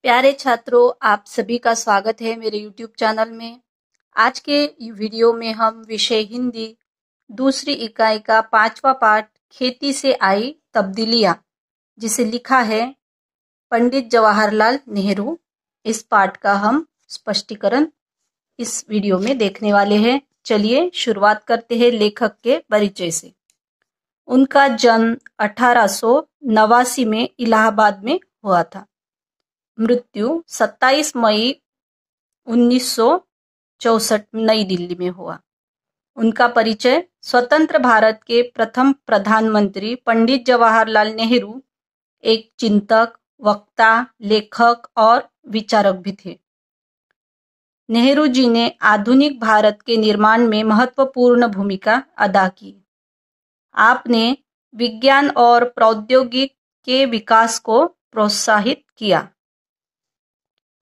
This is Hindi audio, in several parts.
प्यारे छात्रों, आप सभी का स्वागत है मेरे YouTube चैनल में। आज के वीडियो में हम विषय हिंदी दूसरी इकाई का 5वां पाठ खेती से आई तब्दीलियां, जिसे लिखा है पंडित जवाहरलाल नेहरू, इस पाठ का हम स्पष्टीकरण इस वीडियो में देखने वाले हैं। चलिए शुरुआत करते हैं लेखक के परिचय से। उनका जन्म 1889 में इलाहाबाद में हुआ था। मृत्यु 27 मई 1964 नई दिल्ली में हुआ। उनका परिचय स्वतंत्र भारत के प्रथम प्रधानमंत्री पंडित जवाहरलाल नेहरू एक चिंतक, वक्ता, लेखक और विचारक भी थे। नेहरू जी ने आधुनिक भारत के निर्माण में महत्वपूर्ण भूमिका अदा की। आपने विज्ञान और प्रौद्योगिकी के विकास को प्रोत्साहित किया।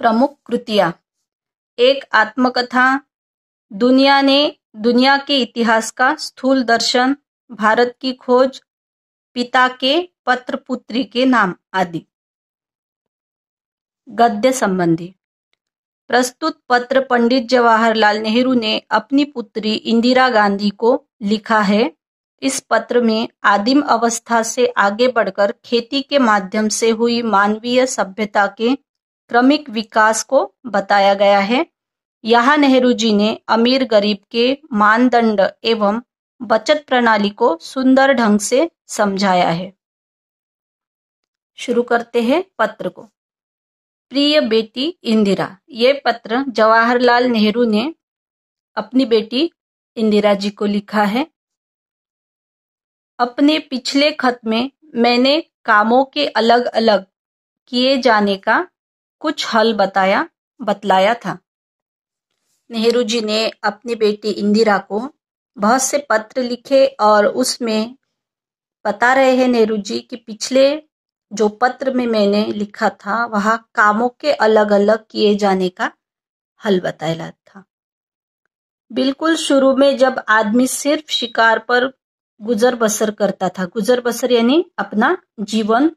प्रमुख कृतियां: एक आत्मकथा, दुनिया के इतिहास का स्थूल दर्शन, भारत की खोज, पिता के पत्र पुत्री के नाम आदि। गद्य संबंधी: प्रस्तुत पत्र पंडित जवाहरलाल नेहरू ने अपनी पुत्री इंदिरा गांधी को लिखा है। इस पत्र में आदिम अवस्था से आगे बढ़कर खेती के माध्यम से हुई मानवीय सभ्यता के क्रमिक विकास को बताया गया है। यहाँ नेहरू जी ने अमीर गरीब के मानदंड एवं बचत प्रणाली को सुंदर ढंग से समझाया है। शुरू करते हैं पत्र को। प्रिय बेटी इंदिरा, ये पत्र जवाहरलाल नेहरू ने अपनी बेटी इंदिरा जी को लिखा है। अपने पिछले खत में मैंने कामों के अलग अलग किए जाने का कुछ हल बतलाया था। नेहरू जी ने अपनी बेटी इंदिरा को बहुत से पत्र लिखे और उसमें बता रहे हैं नेहरू जी कि पिछले जो पत्र में मैंने लिखा था वह कामों के अलग अलग किए जाने का हल बताया था। बिल्कुल शुरू में जब आदमी सिर्फ शिकार पर गुजर बसर करता था, गुजर बसर यानी अपना जीवन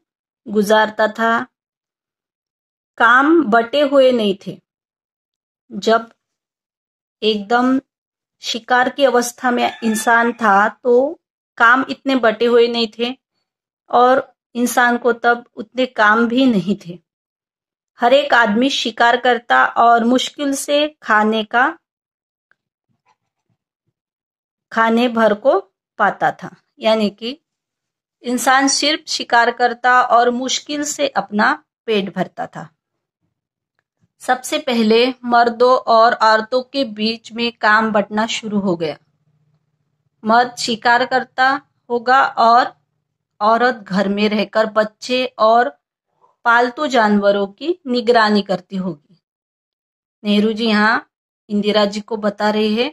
गुजारता था, काम बटे हुए नहीं थे। जब एकदम शिकार की अवस्था में इंसान था तो काम इतने बटे हुए नहीं थे और इंसान को तब उतने काम भी नहीं थे। हर एक आदमी शिकार करता और मुश्किल से खाने भर को पाता था, यानी कि इंसान सिर्फ शिकार करता और मुश्किल से अपना पेट भरता था। सबसे पहले मर्दों और औरतों के बीच में काम बंटना शुरू हो गया। मर्द शिकार करता होगा और औरत घर में रहकर बच्चे और पालतू जानवरों की निगरानी करती होगी। नेहरू जी यहाँ इंदिरा जी को बता रहे हैं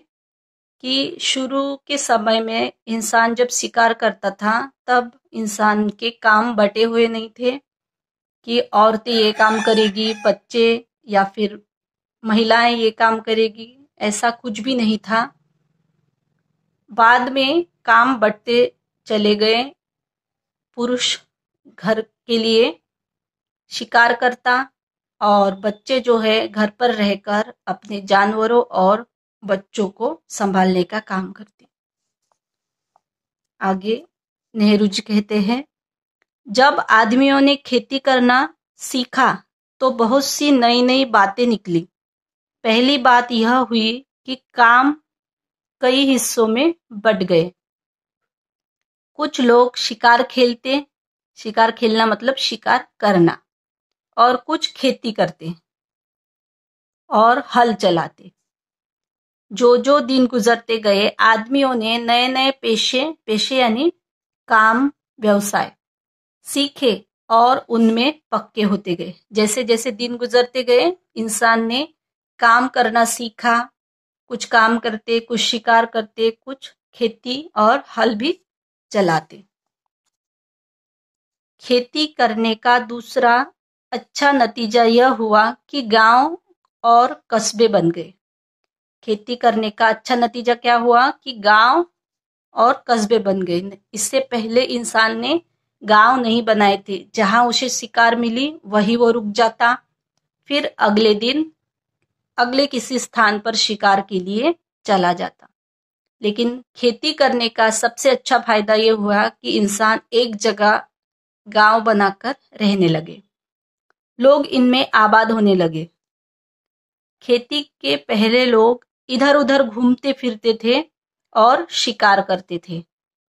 कि शुरू के समय में इंसान जब शिकार करता था तब इंसान के काम बटे हुए नहीं थे कि औरतें ये काम करेगी, बच्चे या फिर महिलाएं ये काम करेगी, ऐसा कुछ भी नहीं था। बाद में काम बढ़ते चले गए। पुरुष घर के लिए शिकार करता और बच्चे जो है घर पर रहकर अपने जानवरों और बच्चों को संभालने का काम करते। आगे नेहरू जी कहते हैं, जब आदमियों ने खेती करना सीखा तो बहुत सी नई नई बातें निकली। पहली बात यह हुई कि काम कई हिस्सों में बंट गए। कुछ लोग शिकार खेलते, शिकार खेलना मतलब शिकार करना, और कुछ खेती करते और हल चलाते। जो दिन गुजरते गए आदमियों ने नए नए पेशे यानी काम, व्यवसाय सीखे और उनमें पक्के होते गए। जैसे जैसे दिन गुजरते गए इंसान ने काम करना सीखा। कुछ काम करते, कुछ शिकार करते, कुछ खेती और हल भी चलाते। खेती करने का दूसरा अच्छा नतीजा यह हुआ कि गांव और कस्बे बन गए। खेती करने का अच्छा नतीजा क्या हुआ कि गांव और कस्बे बन गए। इससे पहले इंसान ने गांव नहीं बनाए थे। जहां उसे शिकार मिली वही वो रुक जाता, फिर अगले दिन अगले किसी स्थान पर शिकार के लिए चला जाता। लेकिन खेती करने का सबसे अच्छा फायदा ये हुआ कि इंसान एक जगह गांव बनाकर रहने लगे, लोग इनमें आबाद होने लगे। खेती के पहले लोग इधर उधर घूमते फिरते थे और शिकार करते थे।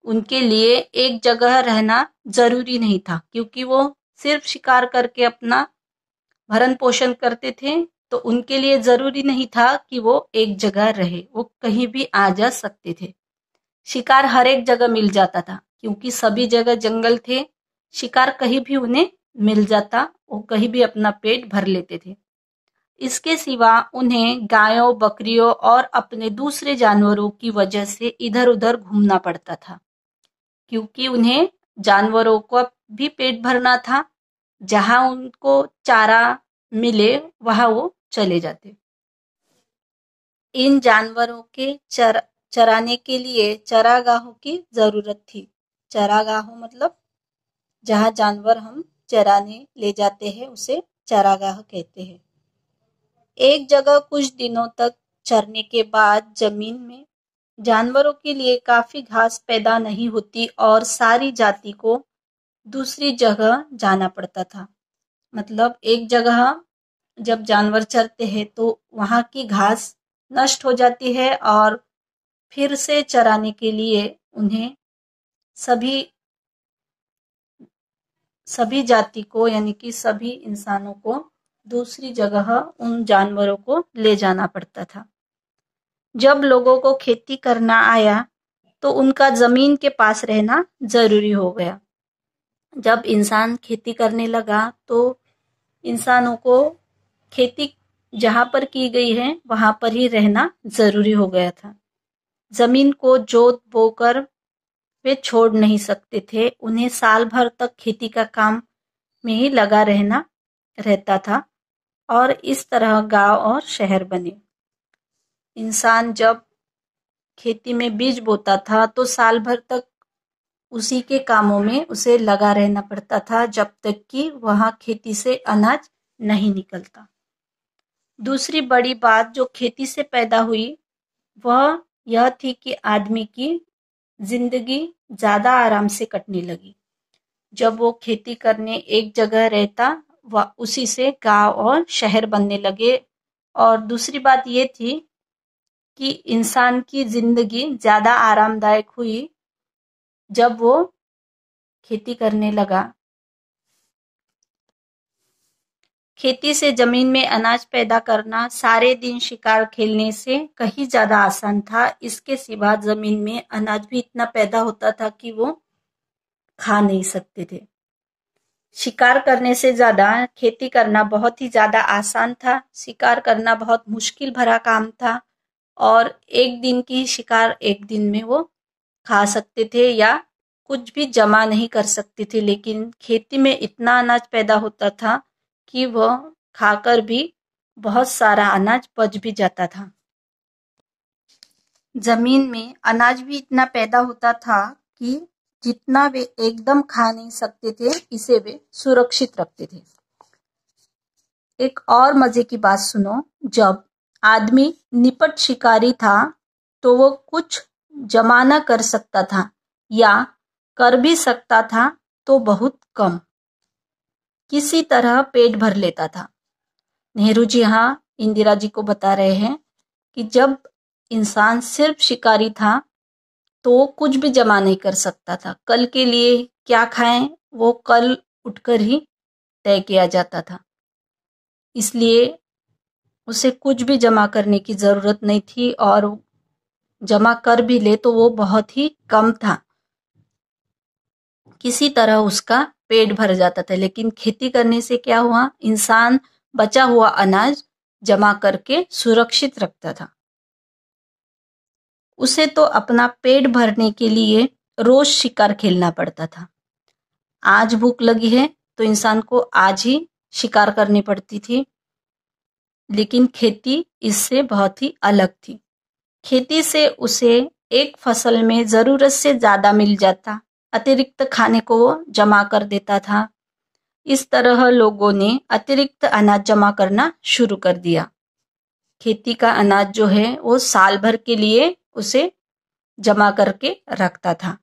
उनके लिए एक जगह रहना जरूरी नहीं था, क्योंकि वो सिर्फ शिकार करके अपना भरण पोषण करते थे, तो उनके लिए जरूरी नहीं था कि वो एक जगह रहे, वो कहीं भी आ जा सकते थे। शिकार हर एक जगह मिल जाता था, क्योंकि सभी जगह जंगल थे। शिकार कहीं भी उन्हें मिल जाता, वो कहीं भी अपना पेट भर लेते थे। इसके सिवा उन्हें गायों, बकरियों और अपने दूसरे जानवरों की वजह से इधर उधर घूमना पड़ता था, क्योंकि उन्हें जानवरों को भी पेट भरना था। जहां उनको चारा मिले वहां वो चले जाते। इन जानवरों के चराने के लिए चरागाहों की जरूरत थी। चरागाहों मतलब जहां जानवर हम चराने ले जाते हैं, उसे चरागाह कहते हैं। एक जगह कुछ दिनों तक चरने के बाद जमीन में जानवरों के लिए काफी घास पैदा नहीं होती और सारी जाति को दूसरी जगह जाना पड़ता था। मतलब एक जगह जब जानवर चरते हैं तो वहां की घास नष्ट हो जाती है और फिर से चराने के लिए उन्हें सभी जाति को, यानी कि सभी इंसानों को दूसरी जगह उन जानवरों को ले जाना पड़ता था। जब लोगों को खेती करना आया तो उनका जमीन के पास रहना जरूरी हो गया। जब इंसान खेती करने लगा तो इंसानों को खेती जहां पर की गई है वहां पर ही रहना जरूरी हो गया था। जमीन को जोत बोकर वे छोड़ नहीं सकते थे। उन्हें साल भर तक खेती का काम में ही लगा रहना रहता था और इस तरह गांव और शहर बने। इंसान जब खेती में बीज बोता था तो साल भर तक उसी के कामों में उसे लगा रहना पड़ता था, जब तक कि वहां खेती से अनाज नहीं निकलता। दूसरी बड़ी बात जो खेती से पैदा हुई वह यह थी कि आदमी की जिंदगी ज्यादा आराम से कटने लगी। जब वो खेती करने एक जगह रहता, वह उसी से गांव और शहर बनने लगे। और दूसरी बात ये थी कि इंसान की जिंदगी ज्यादा आरामदायक हुई जब वो खेती करने लगा। खेती से जमीन में अनाज पैदा करना सारे दिन शिकार खेलने से कहीं ज्यादा आसान था। इसके सिवा जमीन में अनाज भी इतना पैदा होता था कि वो खा नहीं सकते थे। शिकार करने से ज्यादा खेती करना बहुत ही ज्यादा आसान था। शिकार करना बहुत मुश्किल भरा काम था और एक दिन की शिकार एक दिन में वो खा सकते थे या कुछ भी जमा नहीं कर सकते थे। लेकिन खेती में इतना अनाज पैदा होता था कि वह खाकर भी बहुत सारा अनाज बच भी जाता था। जमीन में अनाज भी इतना पैदा होता था कि जितना वे एकदम खा नहीं सकते थे, इसे वे सुरक्षित रखते थे। एक और मजे की बात सुनो, जब आदमी निपट शिकारी था तो वो कुछ जमा न कर सकता था या कर भी सकता था तो बहुत कम, किसी तरह पेट भर लेता था। नेहरू जी यहाँ इंदिरा जी को बता रहे हैं कि जब इंसान सिर्फ शिकारी था तो वो कुछ भी जमा नहीं कर सकता था। कल के लिए क्या खाएं वो कल उठकर ही तय किया जाता था, इसलिए उसे कुछ भी जमा करने की जरूरत नहीं थी और जमा कर भी ले तो वो बहुत ही कम था। किसी तरह उसका पेट भर जाता था। लेकिन खेती करने से क्या हुआ, इंसान बचा हुआ अनाज जमा करके सुरक्षित रखता था। उसे तो अपना पेट भरने के लिए रोज शिकार खेलना पड़ता था। आज भूख लगी है तो इंसान को आज ही शिकार करनी पड़ती थी, लेकिन खेती इससे बहुत ही अलग थी। खेती से उसे एक फसल में जरूरत से ज्यादा मिल जाता, अतिरिक्त खाने को वो जमा कर देता था। इस तरह लोगों ने अतिरिक्त अनाज जमा करना शुरू कर दिया। खेती का अनाज जो है वो साल भर के लिए उसे जमा करके रखता था।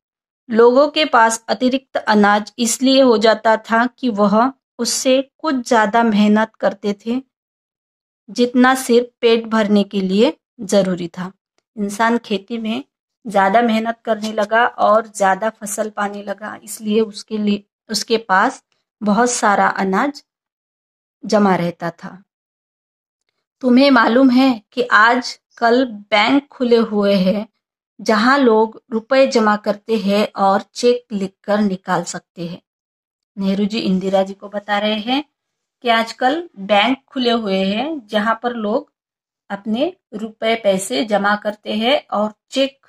लोगों के पास अतिरिक्त अनाज इसलिए हो जाता था कि वह उससे कुछ ज्यादा मेहनत करते थे जितना सिर्फ पेट भरने के लिए जरूरी था। इंसान खेती में ज्यादा मेहनत करने लगा और ज्यादा फसल पाने लगा, इसलिए उसके पास बहुत सारा अनाज जमा रहता था। तुम्हें मालूम है कि आज कल बैंक खुले हुए हैं जहां लोग रुपए जमा करते हैं और चेक लिखकर निकाल सकते हैं। नेहरू जी इंदिरा जी को बता रहे हैं कि आजकल बैंक खुले हुए हैं जहां पर लोग अपने रुपए पैसे जमा करते हैं और चेक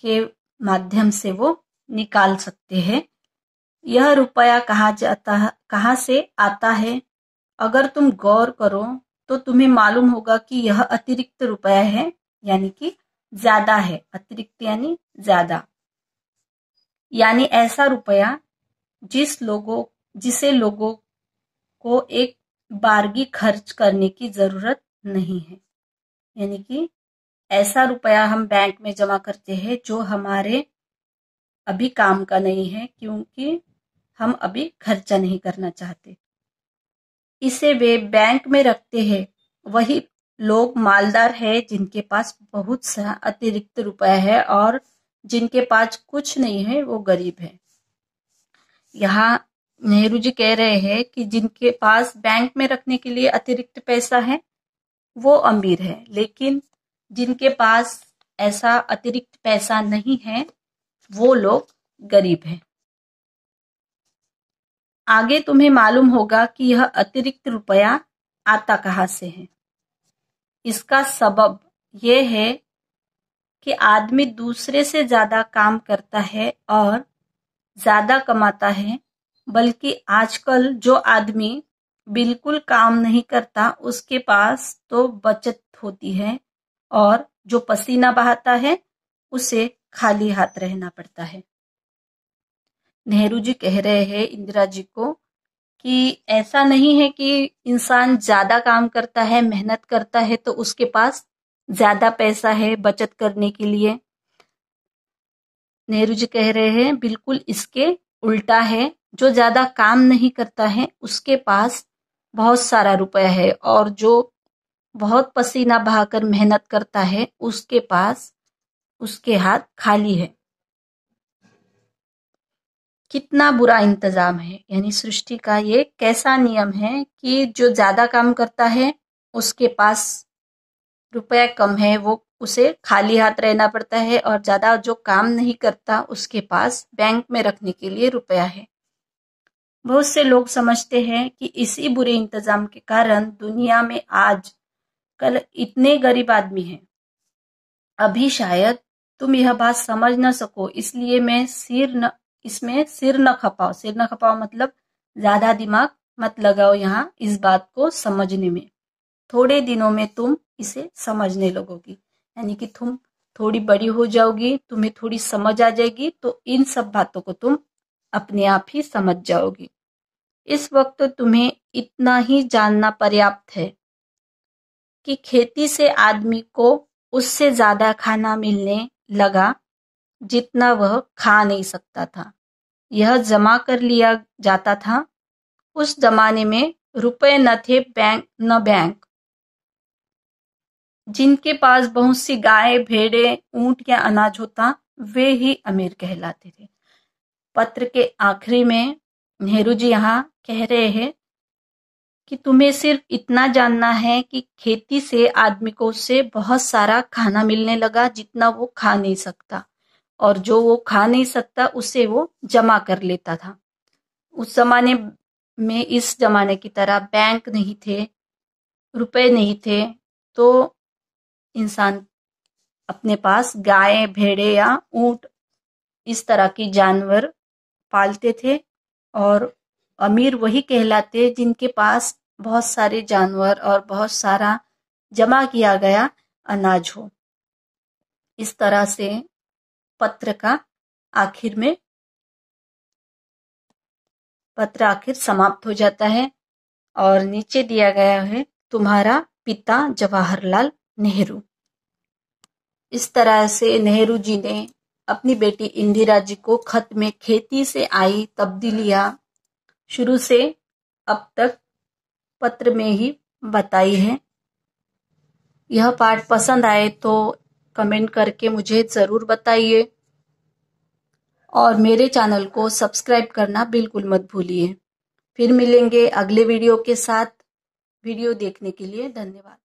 के माध्यम से वो निकाल सकते हैं। यह रुपया कहाँ से आता है? अगर तुम गौर करो तो तुम्हें मालूम होगा कि यह अतिरिक्त रुपया है, यानी कि ज्यादा है। अतिरिक्त यानी ज्यादा, यानी ऐसा रुपया जिसे लोगों को एक बारगी खर्च करने की जरूरत नहीं है। यानी कि ऐसा रुपया हम बैंक में जमा करते हैं जो हमारे अभी काम का नहीं है, क्योंकि हम अभी खर्चा नहीं करना चाहते। इसे वे बैंक में रखते हैं वही लोग मालदार है जिनके पास बहुत सा अतिरिक्त रुपया है, और जिनके पास कुछ नहीं है वो गरीब है। यहाँ नेहरू जी कह रहे हैं कि जिनके पास बैंक में रखने के लिए अतिरिक्त पैसा है वो अमीर है, लेकिन जिनके पास ऐसा अतिरिक्त पैसा नहीं है वो लोग गरीब हैं। आगे तुम्हें मालूम होगा कि यह अतिरिक्त रुपया आता कहाँ से है। इसका सबब यह है कि आदमी दूसरे से ज्यादा काम करता है और ज्यादा कमाता है, बल्कि आजकल जो आदमी बिल्कुल काम नहीं करता उसके पास तो बचत होती है, और जो पसीना बहाता है उसे खाली हाथ रहना पड़ता है। नेहरू जी कह रहे हैं इंदिरा जी को कि ऐसा नहीं है कि इंसान ज्यादा काम करता है, मेहनत करता है तो उसके पास ज्यादा पैसा है बचत करने के लिए। नेहरू जी कह रहे हैं बिल्कुल इसके उल्टा है। जो ज्यादा काम नहीं करता है उसके पास बहुत सारा रुपया है, और जो बहुत पसीना बहाकर मेहनत करता है उसके हाथ खाली है। कितना बुरा इंतजाम है, यानी सृष्टि का ये कैसा नियम है कि जो ज्यादा काम करता है उसके पास रुपया कम है, वो उसे खाली हाथ रहना पड़ता है, और ज्यादा जो काम नहीं करता उसके पास बैंक में रखने के लिए रुपया है। बहुत से लोग समझते हैं कि इसी बुरे इंतजाम के कारण दुनिया में आज कल इतने गरीब आदमी हैं। अभी शायद तुम यह बात समझ न सको, इसलिए मैं इसमें सिर न खपाओ। सिर न खपाओ मतलब ज्यादा दिमाग मत लगाओ यहाँ इस बात को समझने में। थोड़े दिनों में तुम इसे समझने लगोगी, यानी कि तुम थोड़ी बड़ी हो जाओगी, तुम्हें थोड़ी समझ आ जाएगी, तो इन सब बातों को तुम अपने आप ही समझ जाओगी। इस वक्त तुम्हें इतना ही जानना पर्याप्त है कि खेती से आदमी को उससे ज्यादा खाना मिलने लगा जितना वह खा नहीं सकता था। यह जमा कर लिया जाता था। उस जमाने में रुपए न थे, बैंक। जिनके पास बहुत सी गाय, भेड़े, ऊंट या अनाज होता वे ही अमीर कहलाते थे। पत्र के आखिरी में नेहरू जी यहाँ कह रहे हैं कि तुम्हें सिर्फ इतना जानना है कि खेती से आदमी को उससे बहुत सारा खाना मिलने लगा जितना वो खा नहीं सकता, और जो वो खा नहीं सकता उसे वो जमा कर लेता था। उस जमाने में इस जमाने की तरह बैंक नहीं थे, रुपए नहीं थे, तो इंसान अपने पास गाय, भेड़े या ऊंट इस तरह की जानवर पालते थे, और अमीर वही कहलाते जिनके पास बहुत सारे जानवर और बहुत सारा जमा किया गया अनाज हो। इस तरह से पत्र का आखिर में पत्र आखिर समाप्त हो जाता है और नीचे दिया गया है तुम्हारा पिता जवाहरलाल नेहरू। इस तरह से नेहरू जी ने अपनी बेटी इंदिरा जी को खत में खेती से आई तब्दीलियां शुरू से अब तक पत्र में ही बताई है। यह पाठ पसंद आए तो कमेंट करके मुझे ज़रूर बताइए और मेरे चैनल को सब्सक्राइब करना बिल्कुल मत भूलिए। फिर मिलेंगे अगले वीडियो के साथ। वीडियो देखने के लिए धन्यवाद।